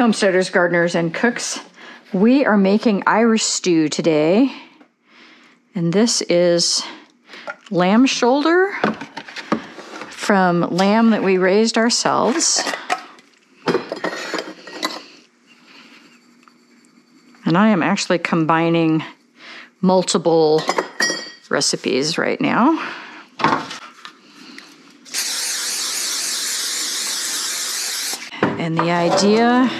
Homesteaders, gardeners, and cooks. We are making Irish stew today, and this is lamb shoulder from lamb that we raised ourselves. And I am actually combining multiple recipes right now. And the idea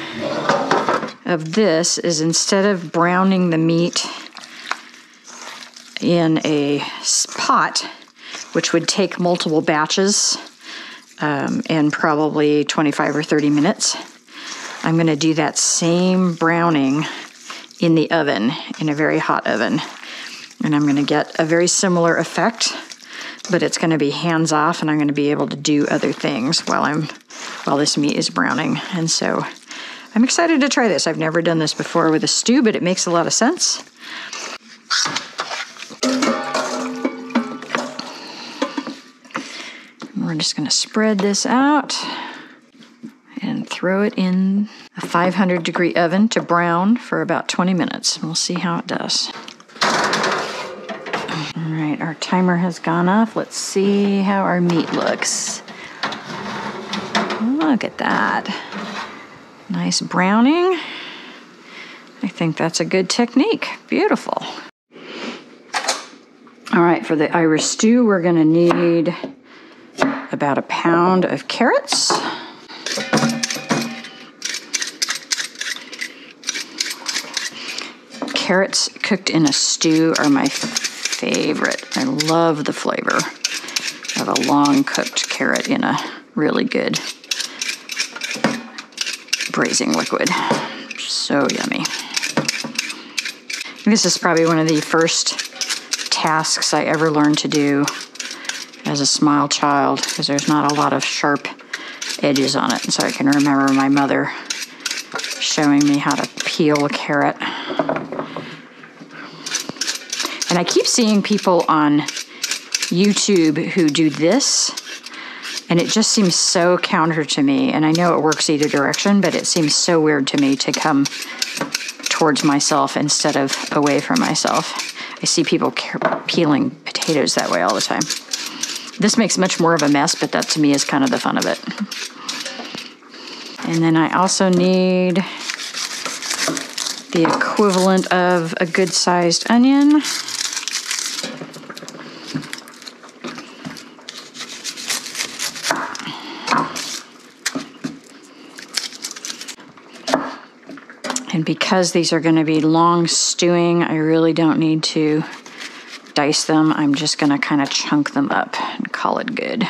of this is, instead of browning the meat in a pot, which would take multiple batches and probably 25 or 30 minutes, I'm going to do that same browning in the oven, in a very hot oven. And I'm going to get a very similar effect, but it's going to be hands off, and I'm going to be able to do other things while this meat is browning. And so I'm excited to try this. I've never done this before with a stew, but it makes a lot of sense. We're just going to spread this out and throw it in a 500-degree oven to brown for about 20 minutes. We'll see how it does. All right, our timer has gone off. Let's see how our meat looks. Look at that. Nice browning. I think that's a good technique. Beautiful. All right, for the Irish stew, we're going to need about a pound of carrots. Carrots cooked in a stew are my favorite. I love the flavor of a long cooked carrot in a really good braising liquid. So yummy. This is probably one of the first tasks I ever learned to do as a small child, because there's not a lot of sharp edges on it. And so I can remember my mother showing me how to peel a carrot. And I keep seeing people on YouTube who do this, and it just seems so counter to me. And I know it works either direction, but it seems so weird to me to come towards myself instead of away from myself. I see people peeling potatoes that way all the time. This makes much more of a mess, but that to me is kind of the fun of it. And then I also need the equivalent of a good-sized onion. And because these are going to be long stewing, I really don't need to dice them. I'm just going to kind of chunk them up and call it good.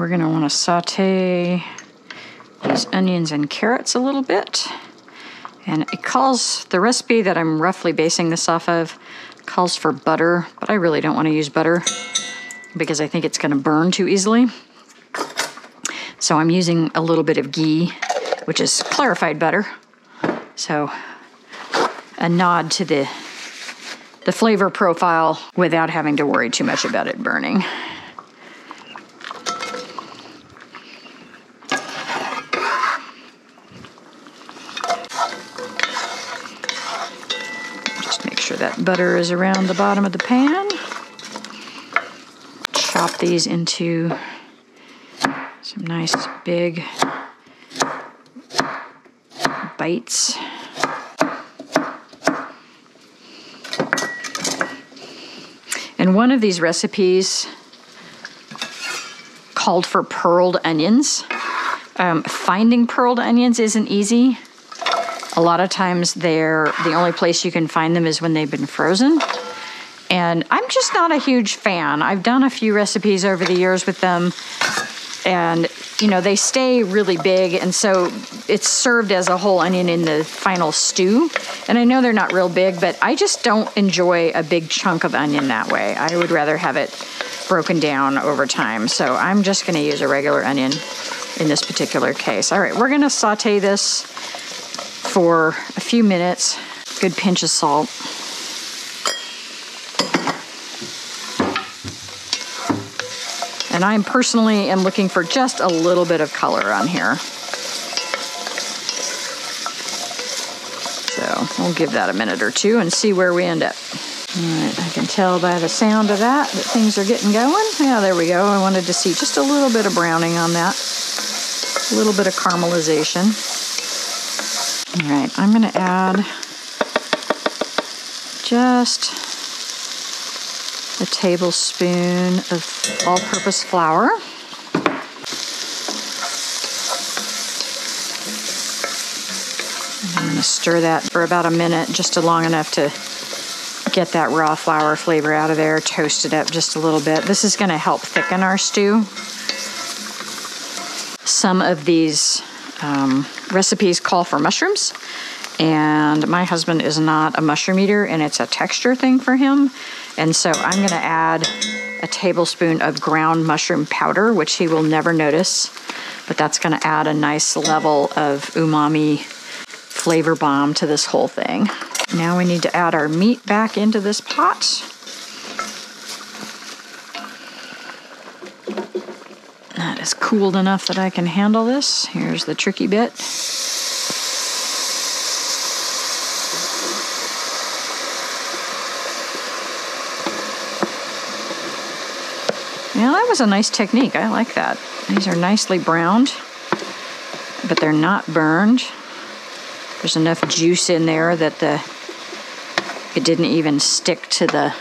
we're gonna wanna saute these onions and carrots a little bit. And it calls, the recipe that I'm roughly basing this off of calls for butter, but I really don't wanna use butter because I think it's gonna burn too easily. So I'm using a little bit of ghee, which is clarified butter. So a nod to the flavor profile without having to worry too much about it burning. Just make sure that butter is around the bottom of the pan. Chop these into some nice big bites. And one of these recipes called for pearled onions. Finding pearled onions isn't easy. A lot of times the only place you can find them is when they've been frozen. And I'm just not a huge fan. I've done a few recipes over the years with them, and you know, they stay really big, and so it's served as a whole onion in the final stew. And I know they're not real big, but I just don't enjoy a big chunk of onion that way. I would rather have it broken down over time. So I'm just gonna use a regular onion in this particular case. All right, we're gonna saute this for a few minutes. Good pinch of salt. And I personally am looking for just a little bit of color on here. So we'll give that a minute or two and see where we end up. All right, I can tell by the sound of that things are getting going. Yeah, there we go. I wanted to see just a little bit of browning on that. A little bit of caramelization. All right, I'm gonna add just a tablespoon of all-purpose flour. I'm going to stir that for about a minute, just long enough to get that raw flour flavor out of there, toast it up just a little bit. This is going to help thicken our stew. Some of these recipes call for mushrooms, and my husband is not a mushroom eater, and it's a texture thing for him. And so I'm gonna add a tablespoon of ground mushroom powder, which he will never notice, but that's gonna add a nice level of umami flavor bomb to this whole thing. Now we need to add our meat back into this pot. That is cooled enough that I can handle this. Here's the tricky bit. Yeah, that was a nice technique. I like that. These are nicely browned, but they're not burned. There's enough juice in there that it didn't even stick to the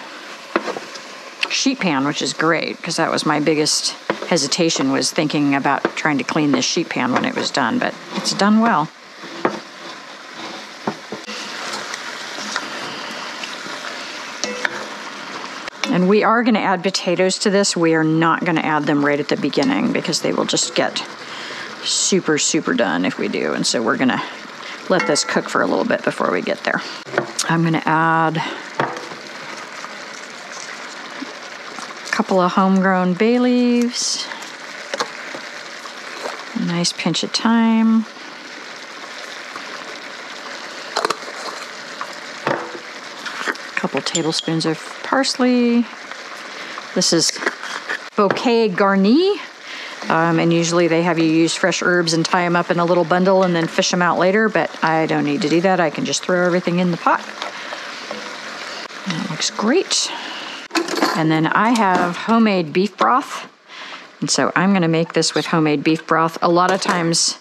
sheet pan, which is great, because that was my biggest hesitation, was thinking about trying to clean this sheet pan when it was done, but it's done well. And we are going to add potatoes to this. We are not going to add them right at the beginning because they will just get super, super done if we do. And so we're going to let this cook for a little bit before we get there. I'm going to add a couple of homegrown bay leaves, a nice pinch of thyme, couple tablespoons of parsley. This is bouquet garni, and usually they have you use fresh herbs and tie them up in a little bundle and then fish them out later, but I don't need to do that. I can just throw everything in the pot. That looks great. And then I have homemade beef broth, and so I'm gonna make this with homemade beef broth. A lot of times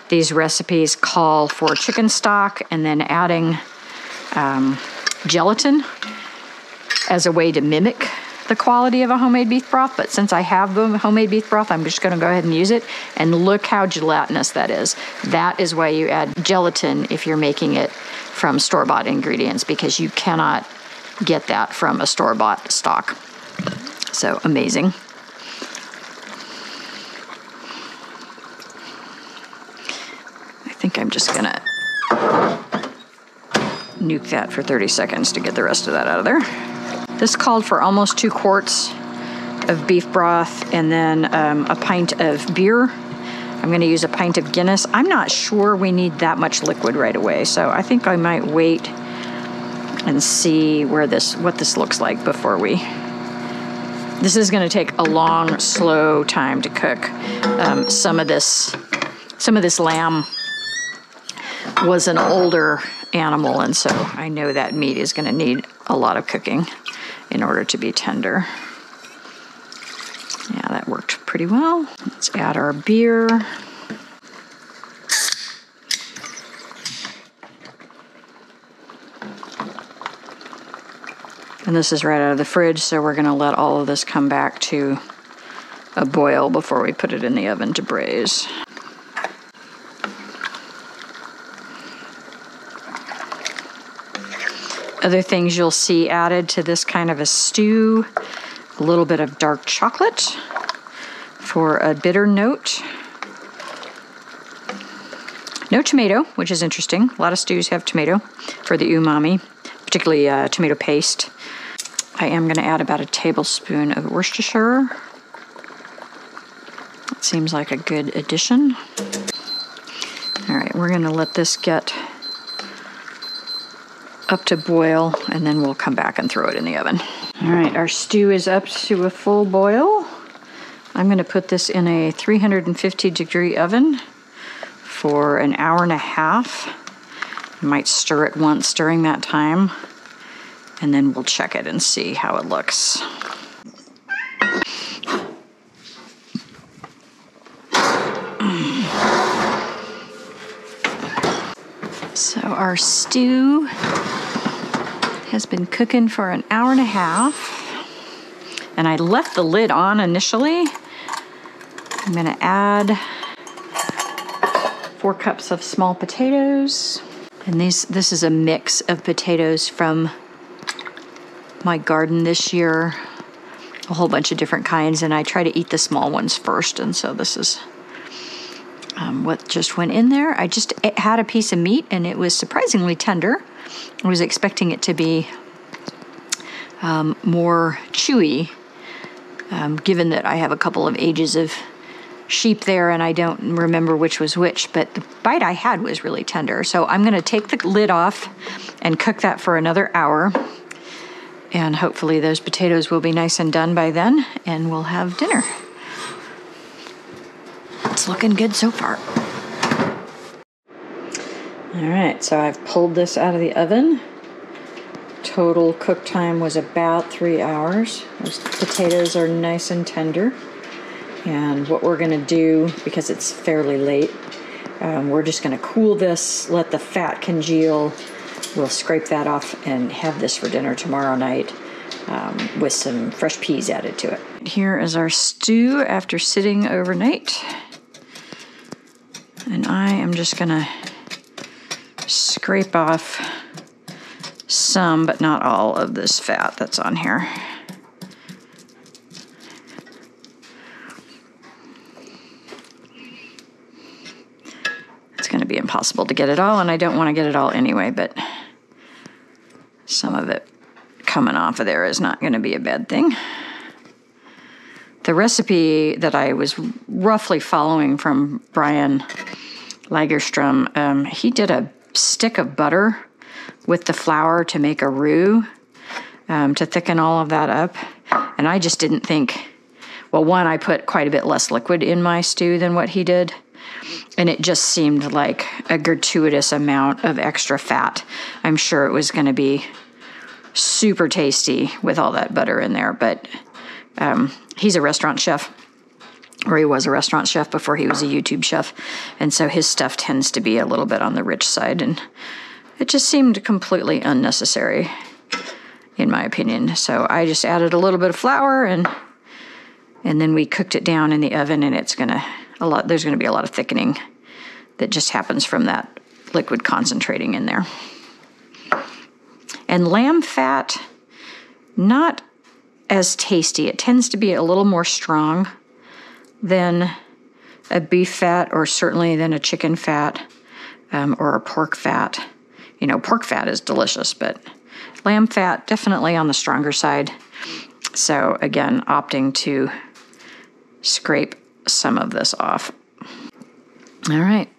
these recipes call for chicken stock and then adding gelatin as a way to mimic the quality of a homemade beef broth, but since I have the homemade beef broth, I'm just gonna go ahead and use it, and look how gelatinous that is. That is why you add gelatin if you're making it from store-bought ingredients, because you cannot get that from a store-bought stock. So amazing. nuke that for 30 seconds to get the rest of that out of there. This called for almost 2 quarts of beef broth and then a pint of beer. I'm going to use a pint of Guinness. I'm not sure we need that much liquid right away, so I think I might wait and see what this looks like before we... This is going to take a long, slow time to cook. Some of this lamb was an older animal, and so I know that meat is going to need a lot of cooking in order to be tender. Yeah, that worked pretty well. Let's add our beer. And this is right out of the fridge, so we're going to let all of this come back to a boil before we put it in the oven to braise. Other things you'll see added to this kind of a stew, a little bit of dark chocolate for a bitter note. No tomato, which is interesting. A lot of stews have tomato for the umami, particularly tomato paste. I am going to add about a tablespoon of Worcestershire. That seems like a good addition. All right, we're going to let this get up to boil, and then we'll come back and throw it in the oven. All right, our stew is up to a full boil. I'm going to put this in a 350-degree oven for an hour and a half. I might stir it once during that time, and then we'll check it and see how it looks. So our stew has been cooking for an hour and a half, and I left the lid on initially. I'm going to add 4 cups of small potatoes, and this is a mix of potatoes from my garden this year, a whole bunch of different kinds, and I try to eat the small ones first, and so this is what just went in there. I just had a piece of meat, and it was surprisingly tender. I was expecting it to be more chewy, given that I have a couple of ages of sheep there, and I don't remember which was which, but the bite I had was really tender. So I'm going to take the lid off and cook that for another hour, and hopefully those potatoes will be nice and done by then, and we'll have dinner. It's looking good so far. All right, so I've pulled this out of the oven. Total cook time was about 3 hours. Those potatoes are nice and tender. And what we're gonna do, because it's fairly late, we're just gonna cool this, let the fat congeal. We'll scrape that off and have this for dinner tomorrow night with some fresh peas added to it. Here is our stew after sitting overnight. And I am just gonna scrape off some, but not all, of this fat that's on here. It's gonna be impossible to get it all, and I don't want to get it all anyway, but some of it coming off of there is not gonna be a bad thing. The recipe that I was roughly following from Brian Lagerstrom, he did a stick of butter with the flour to make a roux, to thicken all of that up. And I just didn't think, well, one, I put quite a bit less liquid in my stew than what he did. And it just seemed like a gratuitous amount of extra fat. I'm sure it was going to be super tasty with all that butter in there, but he's a restaurant chef, or he was a restaurant chef before he was a YouTube chef, and so his stuff tends to be a little bit on the rich side, and it just seemed completely unnecessary, in my opinion. So I just added a little bit of flour, and then we cooked it down in the oven, and there's gonna be a lot of thickening that just happens from that liquid concentrating in there. And lamb fat, not as tasty. It tends to be a little more strong than a beef fat, or certainly than a chicken fat. or a pork fat. You know, pork fat is delicious, but lamb fat definitely on the stronger side. So again, opting to scrape some of this off. All right,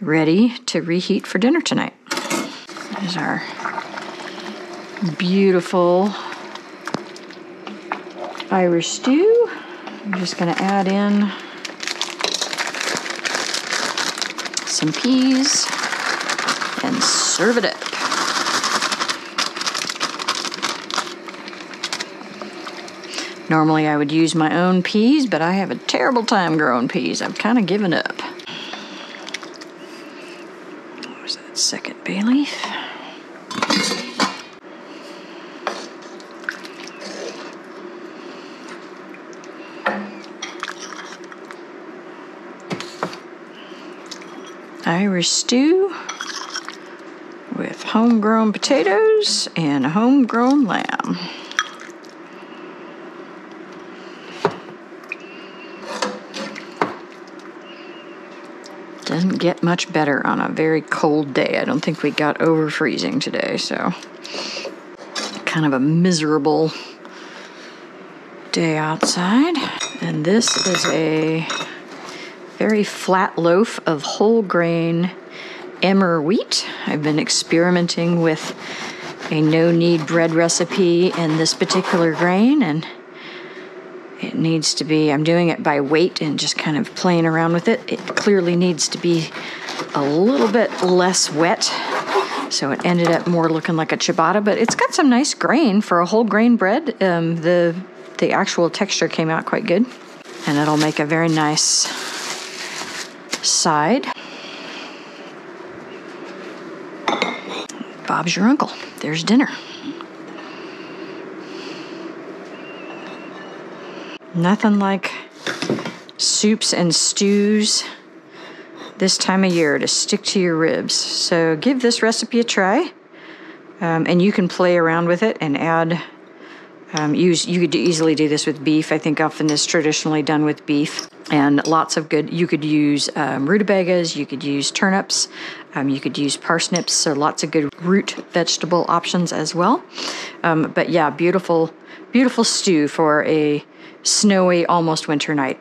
ready to reheat for dinner tonight. There's our beautiful Irish stew. I'm just going to add in some peas and serve it up. Normally I would use my own peas, but I have a terrible time growing peas. I've kind of given up. Where's that second bay leaf? Irish stew with homegrown potatoes and homegrown lamb. Doesn't get much better on a very cold day. I don't think we got over freezing today, so kind of a miserable day outside. And this is a very flat loaf of whole grain emmer wheat. I've been experimenting with a no-knead bread recipe in this particular grain, and it needs to be, I'm doing it by weight and just kind of playing around with it. It clearly needs to be a little bit less wet, so it ended up more looking like a ciabatta, but it's got some nice grain for a whole grain bread. The actual texture came out quite good, and it'll make a very nice side. Bob's your uncle. There's dinner. Nothing like soups and stews this time of year to stick to your ribs. So give this recipe a try, and you can play around with it and add. You could easily do this with beef. I think often this is traditionally done with beef, and lots of good. You could use rutabagas. You could use turnips. You could use parsnips. So lots of good root vegetable options as well. But yeah, beautiful, beautiful stew for a snowy, almost winter night.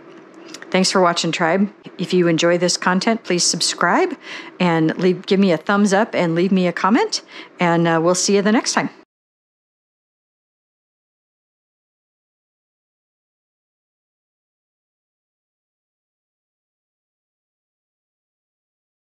Thanks for watching, Tribe. If you enjoy this content, please subscribe and give me a thumbs up and leave me a comment, and we'll see you the next time.